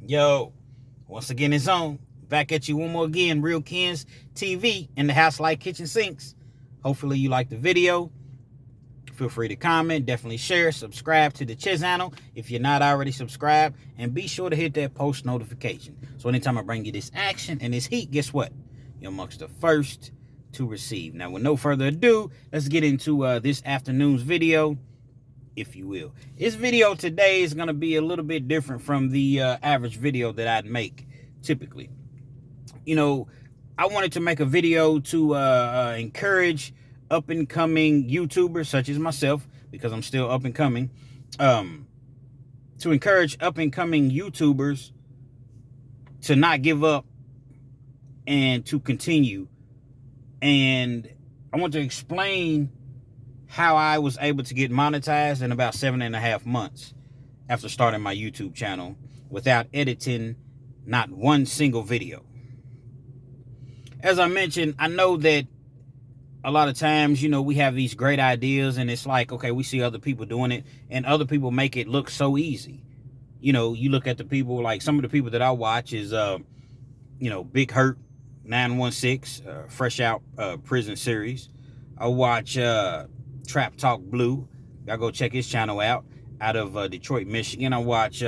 Yo, once again, it's on. Back at you one more again, Real Ken's TV in the house like kitchen sinks. Hopefully you like the video. Feel free to comment, definitely share, subscribe to the channel if you're not already subscribed, and be sure to hit that post notification. So anytime I bring you this action and this heat, guess what? You're amongst the first to receive. Now, with no further ado, let's get into this afternoon's video, if you will. This video today is going to be a little bit different from the average video that I'd make typically. You know, I wanted to make a video to encourage up-and-coming YouTubers such as myself, because I'm still up-and-coming, to encourage up-and-coming YouTubers to not give up and to continue. And I want to explain how I was able to get monetized in about 7.5 months after starting my YouTube channel without editing not one single video. As I mentioned, I know that a lot of times, we have these great ideas and it's like, okay, we see other people doing it and other people make it look so easy. You look at the people, like some of the people that I watch is, Big Hurt 916, fresh out prison series. I watch Trap Talk Blue. Y'all go check his channel out of Detroit, Michigan. I watch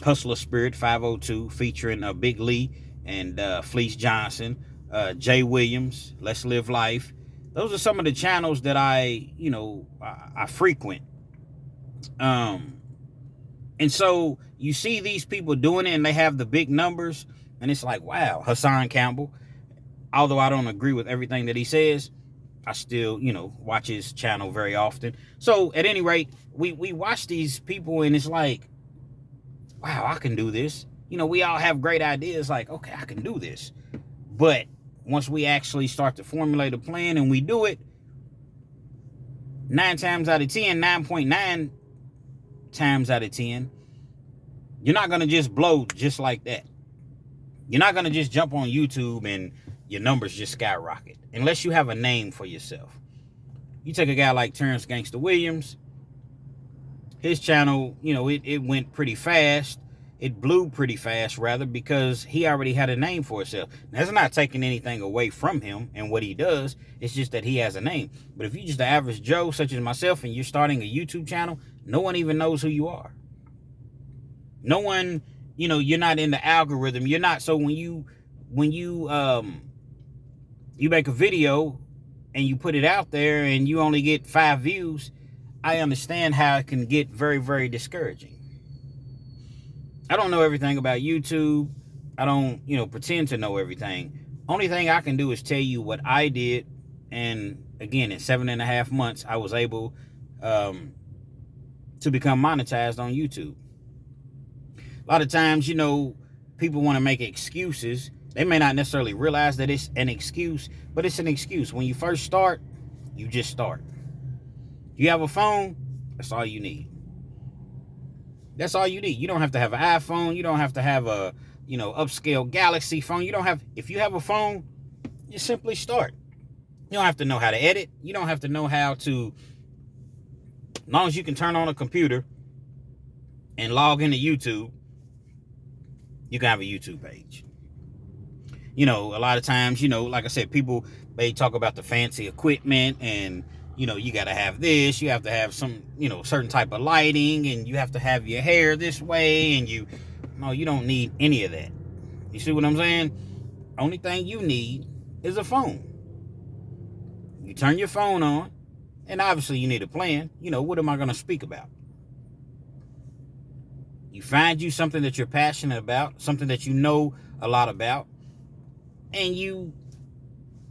Hustler Spirit 502 featuring Big Lee and Fleece Johnson, Jay Williams, Let's Live Life. Those are some of the channels that I frequent. And so you see these people doing it and they have the big numbers and it's like, wow. Hassan Campbell, although I don't agree with everything that he says, I still, watch his channel very often. So at any rate, we watch these people and it's like, wow, I can do this. We all have great ideas like, okay, I can do this. But once we actually start to formulate a plan and we do it, 9 times out of 10, 9.9 times out of 10, you're not going to just blow just like that. You're not going to just jump on YouTube and your numbers just skyrocket unless you have a name for yourself. You take a guy like Terrence Gangsta Williams, his channel, it went pretty fast. It blew pretty fast, rather, because he already had a name for himself. Now, that's not taking anything away from him and what he does. It's just that he has a name. But if you're just the average Joe, such as myself, and you're starting a YouTube channel, no one even knows who you are. No one, you're not in the algorithm. You're not. So when you make a video and you put it out there and you only get 5 views, I understand how it can get very, very discouraging. I don't know everything about YouTube. I don't, pretend to know everything. Only thing I can do is tell you what I did. And again, in 7.5 months, I was able to become monetized on YouTube. A lot of times, people want to make excuses. They may not necessarily realize that it's an excuse, but it's an excuse. When you first start, you just start. You have a phone, that's all you need. That's all you need. You don't have to have an iPhone. You don't have to have a, upscale Galaxy phone. If you have a phone, you simply start. You don't have to know how to edit. You don't have to know how to, as long as you can turn on a computer and log into YouTube, you can have a YouTube page. A lot of times, like I said, people, they talk about the fancy equipment and, you got to have this, you have to have some, certain type of lighting, and you have to have your hair this way, and you don't need any of that. You see what I'm saying? Only thing you need is a phone. You turn your phone on, and obviously you need a plan. What am I going to speak about? You find you something that you're passionate about, something that you know a lot about, and you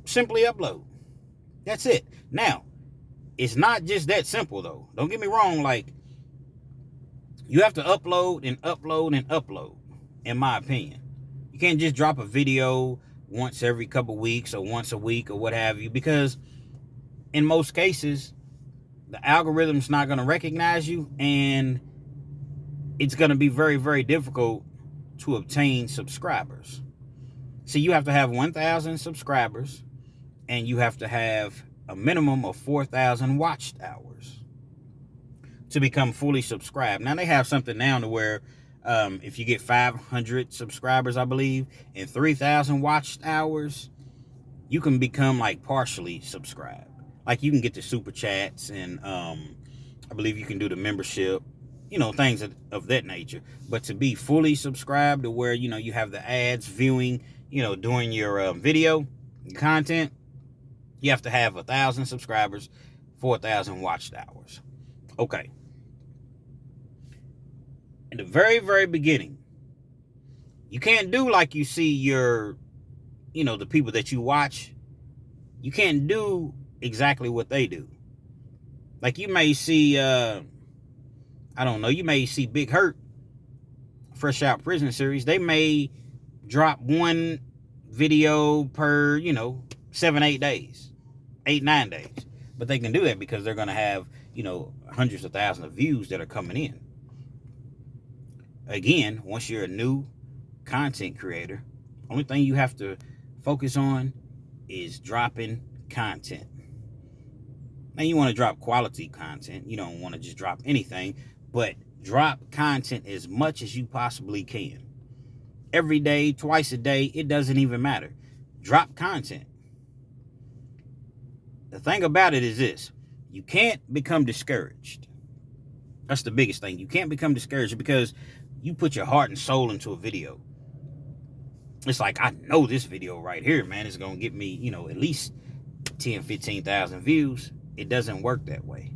simply upload. That's it. Now, it's not just that simple, though. Don't get me wrong. Like, you have to upload and upload and upload, in my opinion. You can't just drop a video once every couple weeks or once a week or what have you, because in most cases, the algorithm's not going to recognize you, and it's going to be very, very difficult to obtain subscribers. See, you have to have 1,000 subscribers, and you have to have a minimum of 4,000 watched hours to become fully subscribed. Now, they have something now to where If you get 500 subscribers, I believe, and 3,000 watch hours, you can become like partially subscribed. Like you can get the super chats, and I believe you can do the membership, things of that nature. But to be fully subscribed to where, you have the ads viewing, during your video content, you have to have 1,000 subscribers, 4,000 watched hours. Okay. In the very, very beginning, you can't do like you see your, the people that you watch. You can't do exactly what they do. Like you may see, I don't know, you may see Big Hurt, Fresh Out Prison series. They may drop one video per, 7, 8 days, 8, 9 days. But they can do that because they're going to have, hundreds of thousands of views that are coming in. Again, once you're a new content creator, only thing you have to focus on is dropping content. Now, you want to drop quality content. You don't want to just drop anything, but drop content as much as you possibly can. Every day, twice a day, it doesn't even matter. Drop content. The thing about it is this: you can't become discouraged. That's the biggest thing. You can't become discouraged because you put your heart and soul into a video. It's like, I know this video right here, man, is going to get me, at least 10, 15,000 views. It doesn't work that way.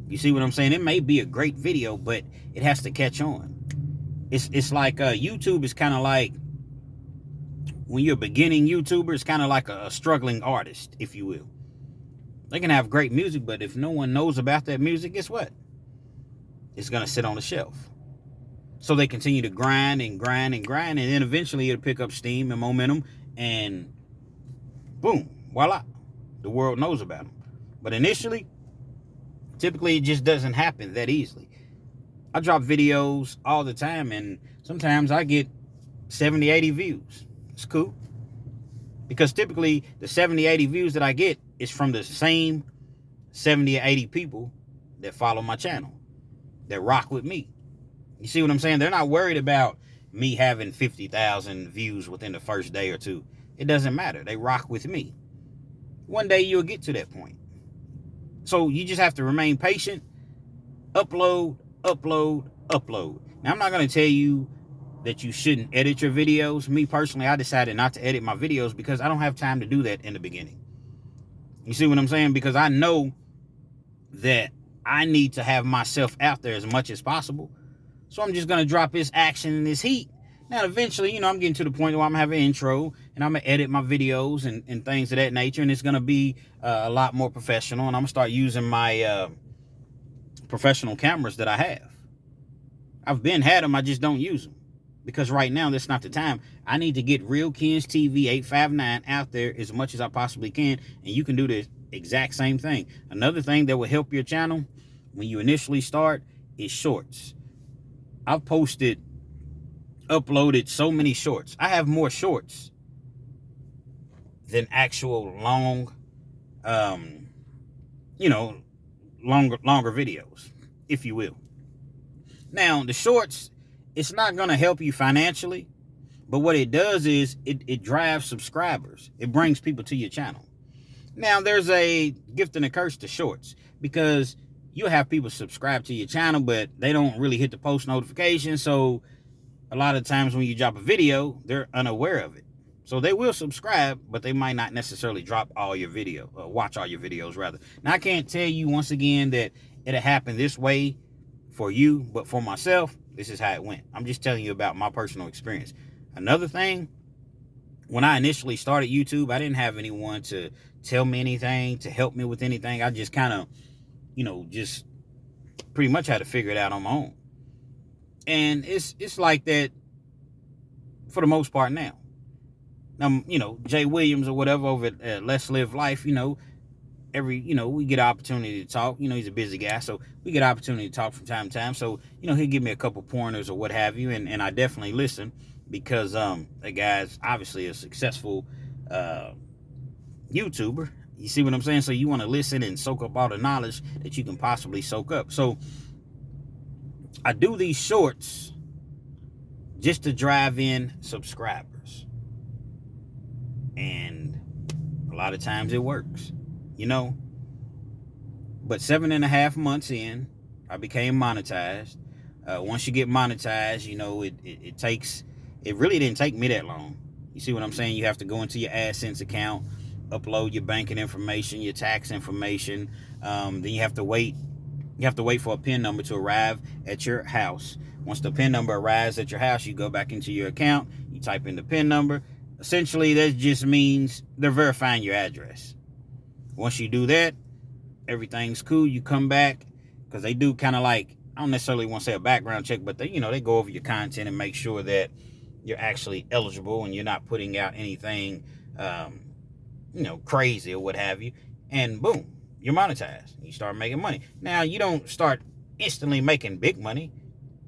You see what I'm saying? It may be a great video, but it has to catch on. It's like YouTube is kind of like, when you're a beginning YouTuber, it's kind of like a struggling artist, if you will. They can have great music, but if no one knows about that music, guess what? It's going to sit on the shelf. So they continue to grind and grind and grind, and then eventually it'll pick up steam and momentum, and boom, voila, the world knows about them. But initially, typically it just doesn't happen that easily. I drop videos all the time, and sometimes I get 70, 80 views. It's cool. Because typically the 70, 80 views that I get is from the same 70 or 80 people that follow my channel, that rock with me. You see what I'm saying? They're not worried about me having 50,000 views within the first day or two. It doesn't matter. They rock with me. One day you'll get to that point. So you just have to remain patient. Upload, upload, upload. Now, I'm not going to tell you that you shouldn't edit your videos. Me personally, I decided not to edit my videos because I don't have time to do that in the beginning. You see what I'm saying? Because I know that I need to have myself out there as much as possible. So I'm just going to drop this action and this heat. Now, eventually, I'm getting to the point where I'm having an intro and I'm going to edit my videos and things of that nature. And it's going to be a lot more professional. And I'm going to start using my professional cameras that I have. I've had them. I just don't use them. Because right now, that's not the time. I need to get Real Kens TV 859 out there as much as I possibly can. And you can do the exact same thing. Another thing that will help your channel when you initially start is shorts. I've uploaded so many shorts. I have more shorts than actual long, longer videos, if you will. Now, the shorts, it's not going to help you financially, but what it does is it drives subscribers. It brings people to your channel. Now, there's a gift and a curse to shorts, because you'll have people subscribe to your channel, but they don't really hit the post notification. So a lot of times when you drop a video, they're unaware of it. So they will subscribe, but they might not necessarily drop all your video, or watch all your videos rather. Now, I can't tell you once again that it'll happen this way for you, but for myself, this is how it went. I'm just telling you about my personal experience. Another thing, when I initially started YouTube, I didn't have anyone to tell me anything, to help me with anything. I just kind of, just pretty much had to figure it out on my own. And it's like that for the most part now. Now, Jay Williams or whatever over at Let's Live Life, we get an opportunity to talk. He's a busy guy, so we get an opportunity to talk from time to time. So, he'll give me a couple pointers or what have you, and I definitely listen, because that guy's obviously a successful YouTuber. You see what I'm saying? So you want to listen and soak up all the knowledge that you can possibly soak up. So I do these shorts just to drive in subscribers. And a lot of times it works, you know. But 7.5 months in, I became monetized. Once you get monetized, you know, it really didn't take me that long. You see what I'm saying? You have to go into your AdSense account, upload your banking information, your tax information. Then you have to wait. You have to wait for a PIN number to arrive at your house. Once the PIN number arrives at your house, you go back into your account, you type in the PIN number. Essentially, that just means they're verifying your address. Once you do that, everything's cool. You come back, because they do kind of like, I don't necessarily want to say a background check, but they go over your content and make sure that you're actually eligible and you're not putting out anything, crazy or what have you. And boom, you're monetized. You start making money. Now, you don't start instantly making big money.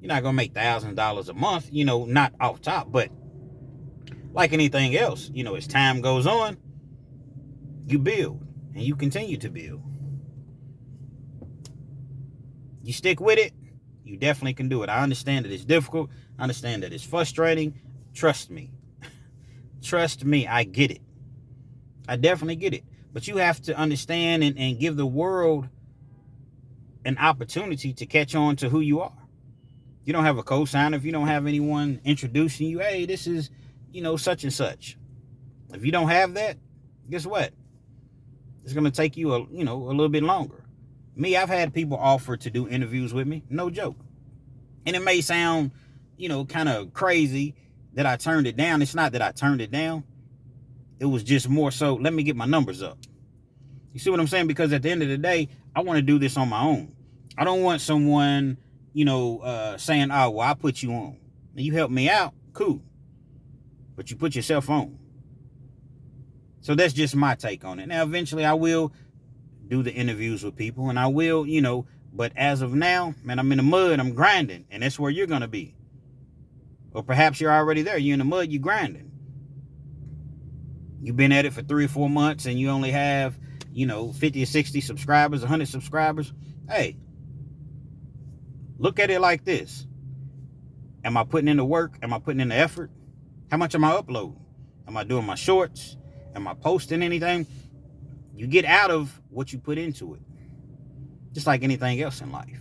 You're not going to make $1,000 a month, not off top. But like anything else, as time goes on, you build and you continue to build. You stick with it, you definitely can do it. I understand that it's difficult. I understand that it's frustrating. Trust me. Trust me, I get it. I definitely get it. But you have to understand and give the world an opportunity to catch on to who you are. You don't have a cosigner, if you don't have anyone introducing you, hey, this is, such and such. If you don't have that, guess what? It's going to take you a little bit longer. Me, I've had people offer to do interviews with me. No joke. And it may sound, kind of crazy that I turned it down. It's not that I turned it down. It was just more so, let me get my numbers up. You see what I'm saying? Because at the end of the day, I want to do this on my own. I don't want someone, saying, oh, well, I put you on. And you help me out, cool. But you put yourself on. So that's just my take on it. Now, eventually I will do the interviews with people, and I will, but as of now, man, I'm in the mud, I'm grinding, and that's where you're going to be. Or perhaps you're already there, you're in the mud, you're grinding. You've been at it for 3 or 4 months, and you only have, 50 or 60 subscribers, 100 subscribers. Hey, look at it like this. Am I putting in the work? Am I putting in the effort? How much am I uploading? Am I doing my shorts? Am I posting anything? You get out of what you put into it. Just like anything else in life.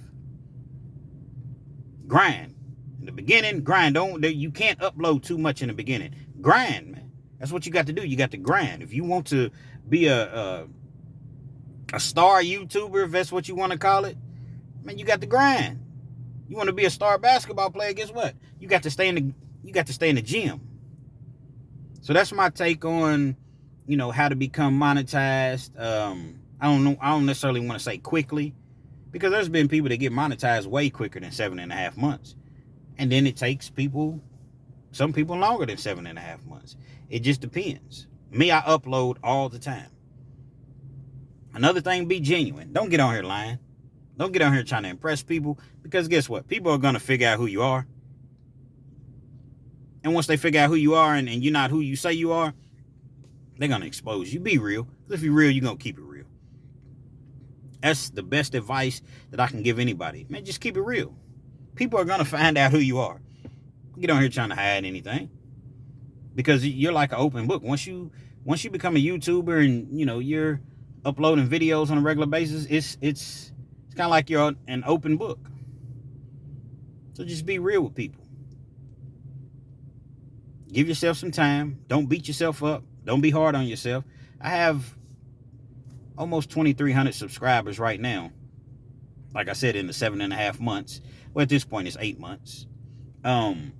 Grind. In the beginning, grind. You can't upload too much in the beginning. Grind, man. That's what you got to do. You got to grind. If you want to be a star YouTuber, if that's what you want to call it, man, you got to grind. You want to be a star basketball player, guess what? You got to stay in the gym. So that's my take on how to become monetized. I don't necessarily want to say quickly, because there's been people that get monetized way quicker than 7.5 months. And then it takes some people longer than 7.5 months. It just depends. Me, I upload all the time. Another thing, be genuine. Don't get on here lying. Don't get on here trying to impress people, because guess what? People are going to figure out who you are. And once they figure out who you are and you're not who you say you are, they're going to expose you. Be real. Because if you're real, you're going to keep it real. That's the best advice that I can give anybody. Man, just keep it real. People are going to find out who you are. Get on here trying to hide anything. Because you're like an open book. Once you become a YouTuber and, you're uploading videos on a regular basis, it's kind of like you're an open book. So just be real with people. Give yourself some time. Don't beat yourself up. Don't be hard on yourself. I have almost 2,300 subscribers right now. Like I said, in the 7.5 months. Well, at this point, it's 8 months. And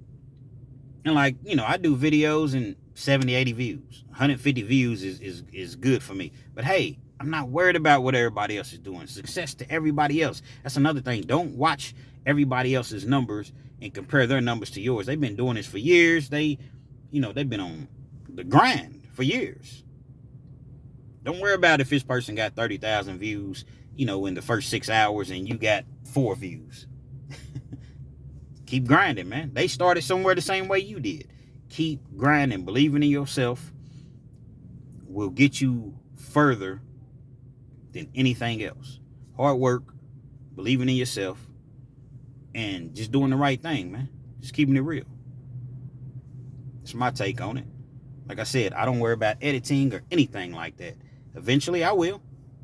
I do videos and 70, 80 views. 150 views is good for me. But hey, I'm not worried about what everybody else is doing. Success to everybody else. That's another thing. Don't watch everybody else's numbers and compare their numbers to yours. They've been doing this for years. They've been on the grind for years. Don't worry about if this person got 30,000 views, in the first 6 hours and you got 4 views. Keep grinding, man. They started somewhere the same way you did. Keep grinding. Believing in yourself will get you further than anything else. Hard work, believing in yourself, and just doing the right thing, man. Just keeping it real. It's my take on it. Like I said, I don't worry about editing or anything like that. Eventually, I will.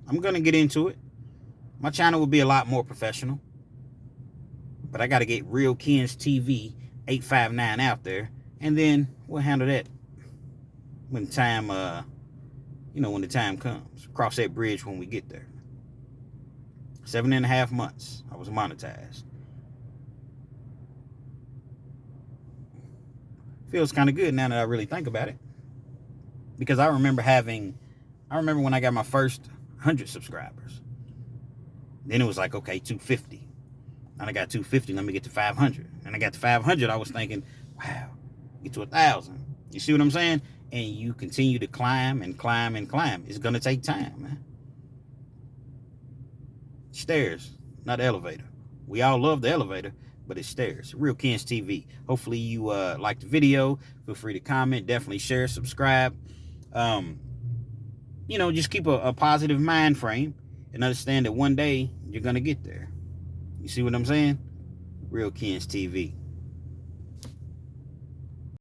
I'm going to get into it. My channel will be a lot more professional. But I got to get Real Kens TV 859 out there. And then we'll handle that when time, when the time comes. Cross that bridge when we get there. 7.5 months, I was monetized. Feels kind of good now that I really think about it. Because I remember when I got my first 100 subscribers. Then it was like, okay, 250. And I got 250, let me get to 500. And I got to 500, I was thinking, wow, get to 1,000. You see what I'm saying? And you continue to climb and climb and climb. It's going to take time, man. Stairs, not elevator. We all love the elevator, but it's stairs. Real Kens TV. Hopefully you liked the video. Feel free to comment. Definitely share, subscribe. Just keep a positive mind frame and understand that one day you're going to get there. You see what I'm saying? Real Kens TV.